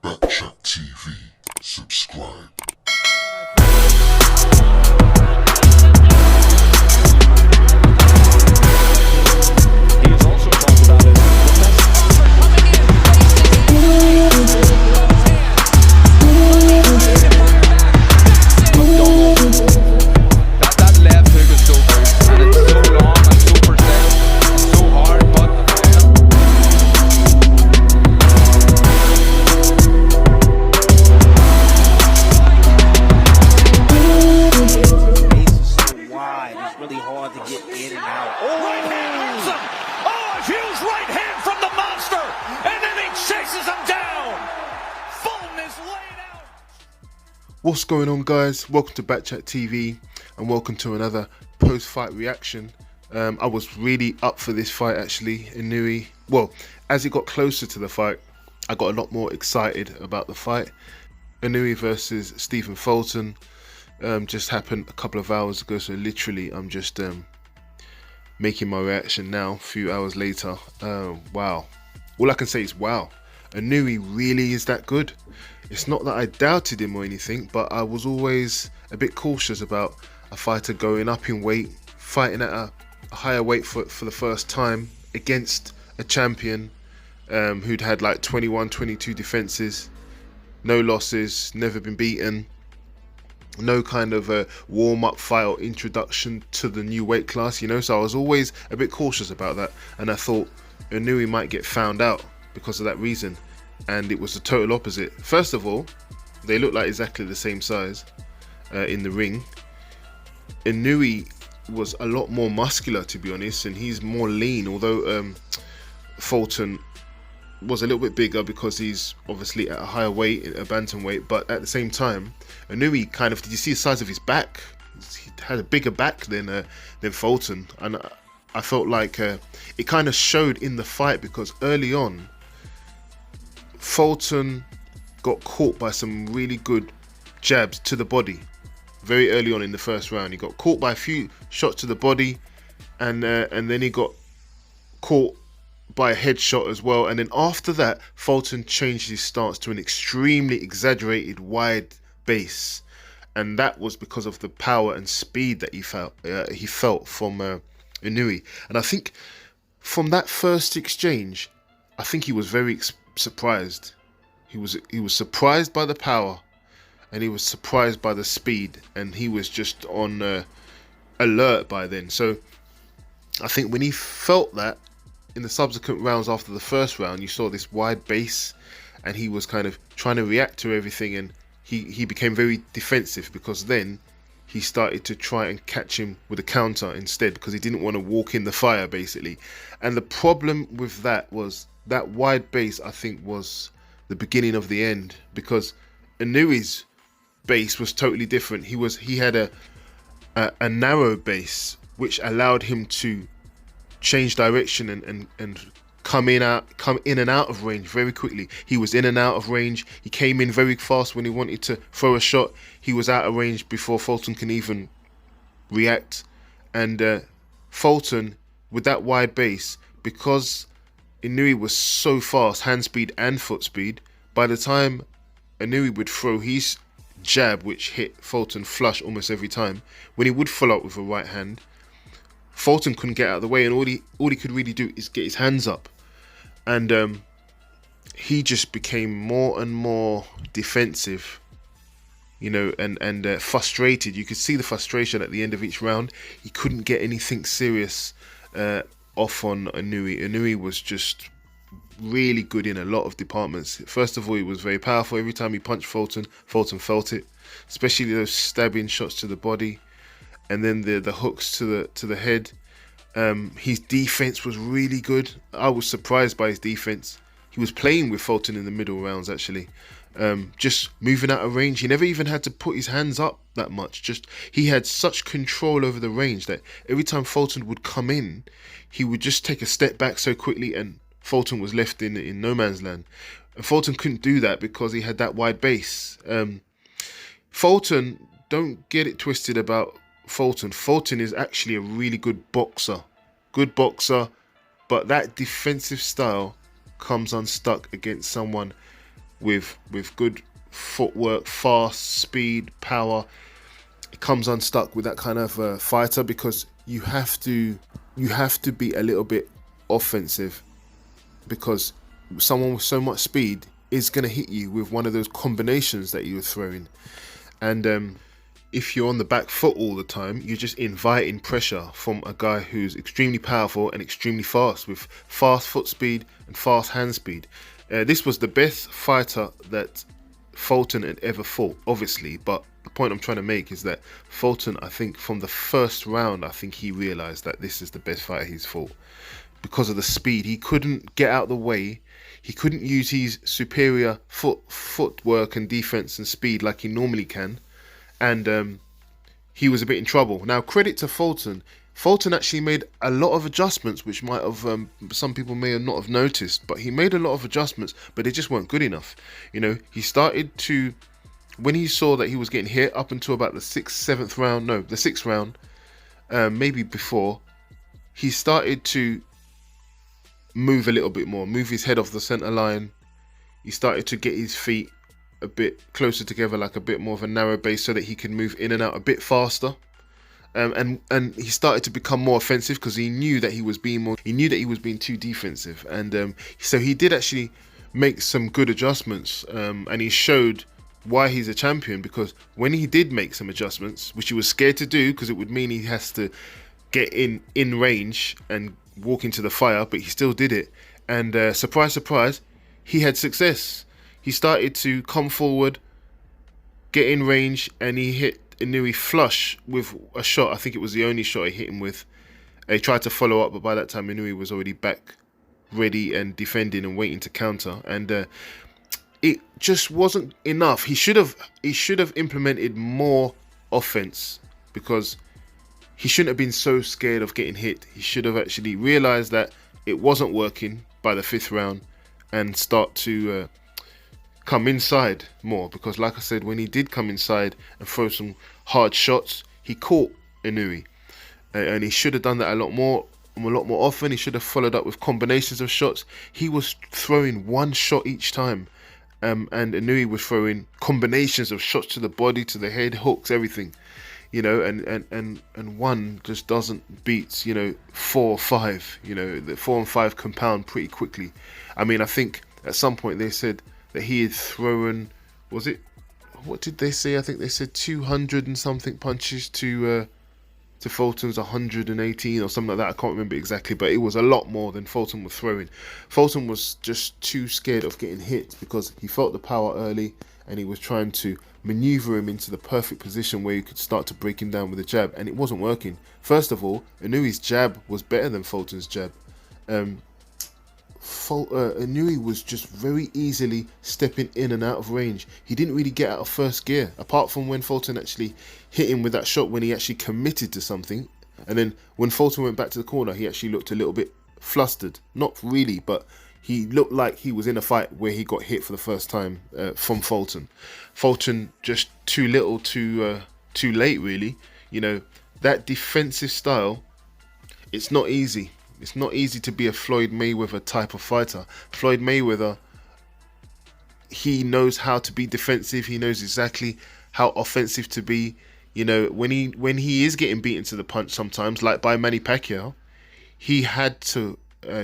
Backchat TV. Subscribe. He has also talked about it. That left hook is so good, and it's so long and so precise and so hard, but Base is so wide, it's really hard to get in and out. Right hand hurts him. Oh, a huge right hand from the monster. And then he chases him down. Foulton is laid out. What's going on, guys? Welcome to Backchat TV and welcome to another post-fight reaction. I was really up for this fight actually. Inoue, well, as it got closer to the fight, I got a lot more excited about the fight. Inoue versus Stephen Foulton just happened a couple of hours ago, so literally I'm just making my reaction now, a few hours later. Wow. All I can say is wow. Inoue really is that good. It's not that I doubted him or anything, but I was always a bit cautious about a fighter going up in weight, fighting at a higher weight for the first time against a champion who'd had like 21, 22 defenses, no losses, never been beaten, no kind of a warm-up fight or introduction to the new weight class, you know, so I was always a bit cautious about that, and I thought Inoue might get found out because of that reason, and it was the total opposite. First of all, they look like exactly the same size in the ring. Inoue was a lot more muscular, to be honest, and he's more lean, although Foulton was a little bit bigger because he's obviously at a higher weight, a bantamweight, but at the same time, Inoue kind of, did you see the size of his back? He had a bigger back than Foulton, and I felt like it kind of showed in the fight because early on, Foulton got caught by some really good jabs to the body. Very early on in the first round, he got caught by a few shots to the body, and then he got caught by a headshot as well. And then after that, Foulton changed his stance to an extremely exaggerated wide base, and that was because of the power and speed that he felt from Inoue. And I think from that first exchange, I think he was very surprised. He was surprised by the power, and he was surprised by the speed, and he was just on alert by then. So I think when he felt that, in the subsequent rounds after the first round, you saw this wide base, and he was kind of trying to react to everything, and he became very defensive because then he started to try and catch him with a counter instead, because he didn't want to walk in the fire basically. And the problem with that was that wide base, I think, was the beginning of the end, because Inoue's base was totally different. He had a narrow base which allowed him to change direction and come in and out of range very quickly. He was in and out of range. He came in very fast when he wanted to throw a shot. He was out of range before Foulton can even react. And Foulton, with that wide base, because Inoue was so fast, hand speed and foot speed, by the time Inoue would throw his jab, which hit Foulton flush almost every time, when he would follow up with a right hand, Foulton couldn't get out of the way, and all he could really do is get his hands up. And he just became more and more defensive, you know, and frustrated. You could see the frustration at the end of each round. He couldn't get anything serious off on Inoue. Inoue was just really good in a lot of departments. First of all, he was very powerful. Every time he punched Foulton, Foulton felt it, especially those stabbing shots to the body, and then the hooks to the head. His defense was really good. I was surprised by his defense. He was playing with Foulton in the middle rounds actually, just moving out of range. He never even had to put his hands up that much. Just he had such control over the range that every time Foulton would come in, he would just take a step back so quickly, and Foulton was left in no man's land. And Foulton couldn't do that because he had that wide base. Foulton, don't get it twisted about Foulton. Foulton is actually a really good boxer. But that defensive style comes unstuck against someone with good footwork, fast, speed, power. It comes unstuck with that kind of fighter, because you have to be a little bit offensive, because someone with so much speed is going to hit you with one of those combinations that you're throwing. And if you're on the back foot all the time, you're just inviting pressure from a guy who's extremely powerful and extremely fast, with fast foot speed and fast hand speed. This was the best fighter that Foulton had ever fought, obviously, but the point I'm trying to make is that Foulton, I think from the first round, I think he realised that this is the best fighter he's fought. Because of the speed, he couldn't get out of the way. He couldn't use his superior footwork and defense and speed like he normally can, and he was a bit in trouble. Now, credit to Foulton. Foulton actually made a lot of adjustments, which might have some people may not have noticed, but he made a lot of adjustments, but they just weren't good enough. You know, he started to, when he saw that he was getting hit up until about the sixth round, maybe before, he started to move a little bit more, move his head off the center line. He started to get his feet a bit closer together, like a bit more of a narrow base, so that he could move in and out a bit faster. And he started to become more offensive, because he knew that he was being too defensive, and so he did actually make some good adjustments, and he showed why he's a champion, because when he did make some adjustments, which he was scared to do because it would mean he has to get in range and walk into the fire, but he still did it, and surprise, surprise, he had success. He started to come forward, get in range, and he hit Inoue flush with a shot. I think it was the only shot he hit him with. He tried to follow up, but by that time Inoue was already back, ready and defending and waiting to counter, and it just wasn't enough. He should have implemented more offense, because he shouldn't have been so scared of getting hit. He should have actually realized that it wasn't working by the fifth round and start to come inside more, because like I said, when he did come inside and throw some hard shots, he caught Inoue, and he should have done that a lot more often. He should have followed up with combinations of shots. He was throwing one shot each time, and Inoue was throwing combinations of shots to the body, to the head, hooks, everything, you know, and one just doesn't beat, you know, 4 or 5. You know, the 4 and 5 compound pretty quickly. I mean, I think at some point they said that he had thrown, what did they say? I think they said 200 and something punches to Foulton's 118 or something like that. I can't remember exactly, but it was a lot more than Foulton was throwing. Foulton was just too scared of getting hit, because he felt the power early, and he was trying to maneuver him into the perfect position where you could start to break him down with a jab, and it wasn't working. First of all, Inoue's jab was better than Foulton's jab. Inoue was just very easily stepping in and out of range. He didn't really get out of first gear, apart from when Foulton actually hit him with that shot, when he actually committed to something. And then when Foulton went back to the corner, he actually looked a little bit flustered. Not really, but he looked like he was in a fight where he got hit for the first time from Foulton. Foulton just too little, too late, really. You know, that defensive style, it's not easy. It's not easy to be a Floyd Mayweather type of fighter. Floyd Mayweather, he knows how to be defensive. He knows exactly how offensive to be. You know, when he is getting beaten to the punch sometimes, like by Manny Pacquiao, he had to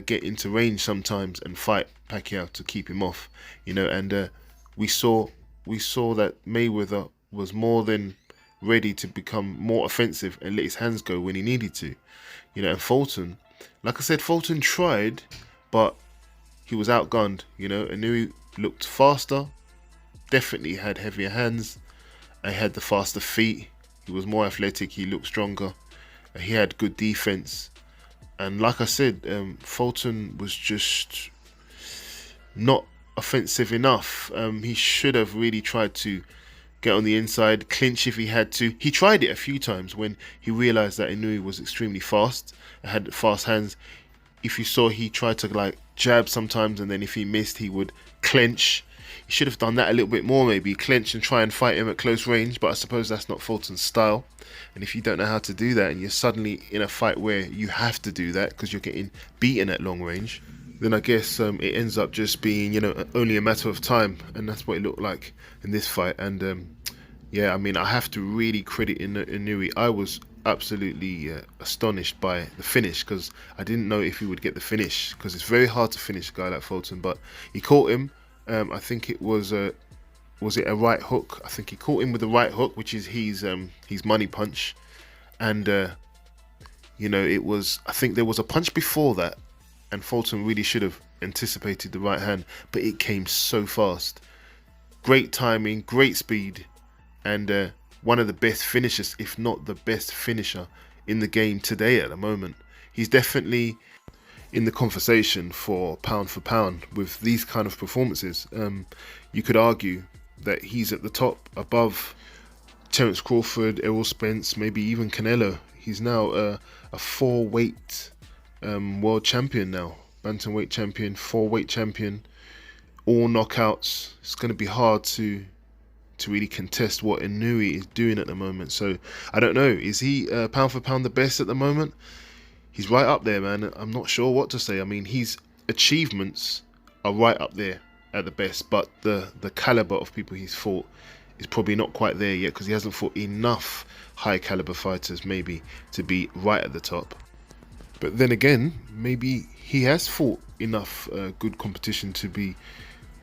get into range sometimes and fight Pacquiao to keep him off. You know, and we saw that Mayweather was more than ready to become more offensive and let his hands go when he needed to. You know, and Foulton, like I said, Foulton tried, but he was outgunned. You know, Inoue looked faster, definitely had heavier hands, and had the faster feet. He was more athletic, he looked stronger, he had good defense. And like I said, Foulton was just not offensive enough. He should have really tried to get on the inside, clinch if he had to. He tried it a few times when he realised that Inoue was extremely fast, had fast hands. If you saw, he tried to like jab sometimes, and then if he missed, he would clench. He should have done that a little bit more, maybe clench and try and fight him at close range, but I suppose that's not Foulton's style. And if you don't know how to do that, and you're suddenly in a fight where you have to do that because you're getting beaten at long range, then I guess it ends up just being, you know, only a matter of time, and that's what it looked like in this fight. And yeah, I mean, I have to really credit Inoue. I was absolutely astonished by the finish, because I didn't know if he would get the finish, because it's very hard to finish a guy like Foulton, but he caught him. I think it was it a right hook? I think he caught him with the right hook, which is his money punch. And you know, it was, I think there was a punch before that, and Foulton really should have anticipated the right hand, but it came so fast. Great timing, great speed, and one of the best finishers, if not the best finisher in the game today at the moment. He's definitely in the conversation for pound with these kind of performances. You could argue that he's at the top, above Terence Crawford, Errol Spence, maybe even Canelo. He's now a 4-weight world champion now, bantamweight champion, 4-weight champion, all knockouts. It's going to be hard to really contest what Inoue is doing at the moment. So I don't know, is he pound for pound the best at the moment? He's right up there, man. I'm not sure what to say. I mean, his achievements are right up there at the best, but the caliber of people he's fought is probably not quite there yet, because he hasn't fought enough high caliber fighters maybe to be right at the top. But then again, maybe he has fought enough good competition to be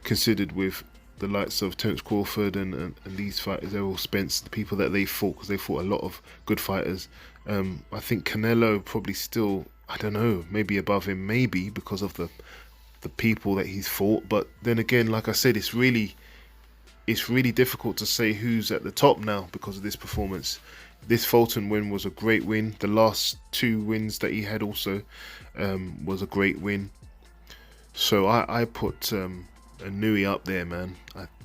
considered with the likes of Terence Crawford and these fighters, Errol Spence, the people that they fought, because they fought a lot of good fighters. I think Canelo probably still, I don't know, maybe above him, maybe because of the people that he's fought. But then again, like I said, it's really difficult to say who's at the top now because of this performance. This Foulton win was a great win. The last 2 wins that he had also was a great win. So I put Inoue up there, man.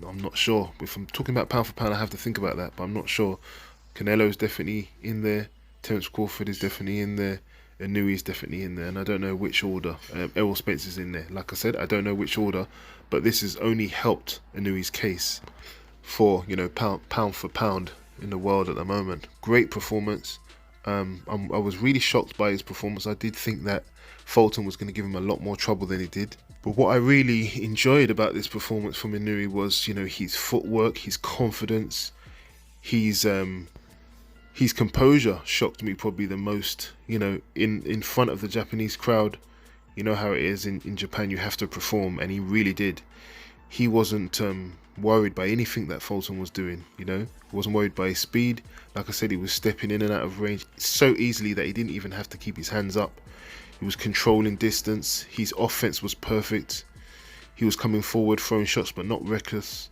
I'm not sure. If I'm talking about pound for pound, I have to think about that, but I'm not sure. Canelo's definitely in there. Terence Crawford is definitely in there. Inoue is definitely in there, and I don't know which order. Errol Spence is in there. Like I said, I don't know which order, but this has only helped Inoue's case for, you know, pound for pound in the world at the moment. Great performance. I was really shocked by his performance. I did think that Foulton was going to give him a lot more trouble than he did. But what I really enjoyed about this performance from Inoue was, you know, his footwork, his confidence, his composure shocked me probably the most. You know, in front of the Japanese crowd, you know how it is in Japan, you have to perform, and he really did. He wasn't worried by anything that Foulton was doing, you know. He wasn't worried by his speed. Like I said, he was stepping in and out of range so easily that he didn't even have to keep his hands up. He was controlling distance. His offense was perfect. He was coming forward, throwing shots, but not reckless.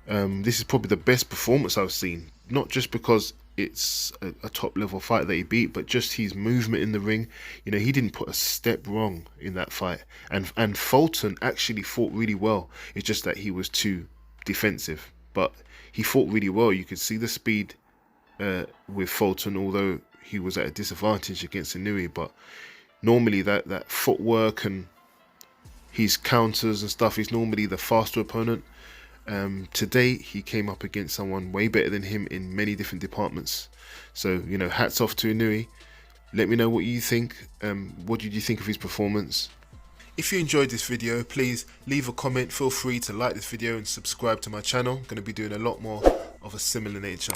This is probably the best performance I've seen, not just because it's a top level fight that he beat, but just his movement in the ring. You know, he didn't put a step wrong in that fight, and Foulton actually fought really well. It's just that he was too defensive, but he fought really well. You could see the speed with Foulton, although he was at a disadvantage against Inoue. But normally that footwork and his counters and stuff, he's normally the faster opponent. Today he came up against someone way better than him in many different departments. So, you know, hats off to Inoue. Let me know what you think. What did you think of his performance? If you enjoyed this video, please leave a comment. Feel free to like this video and subscribe to my channel. I'm going to be doing a lot more of a similar nature.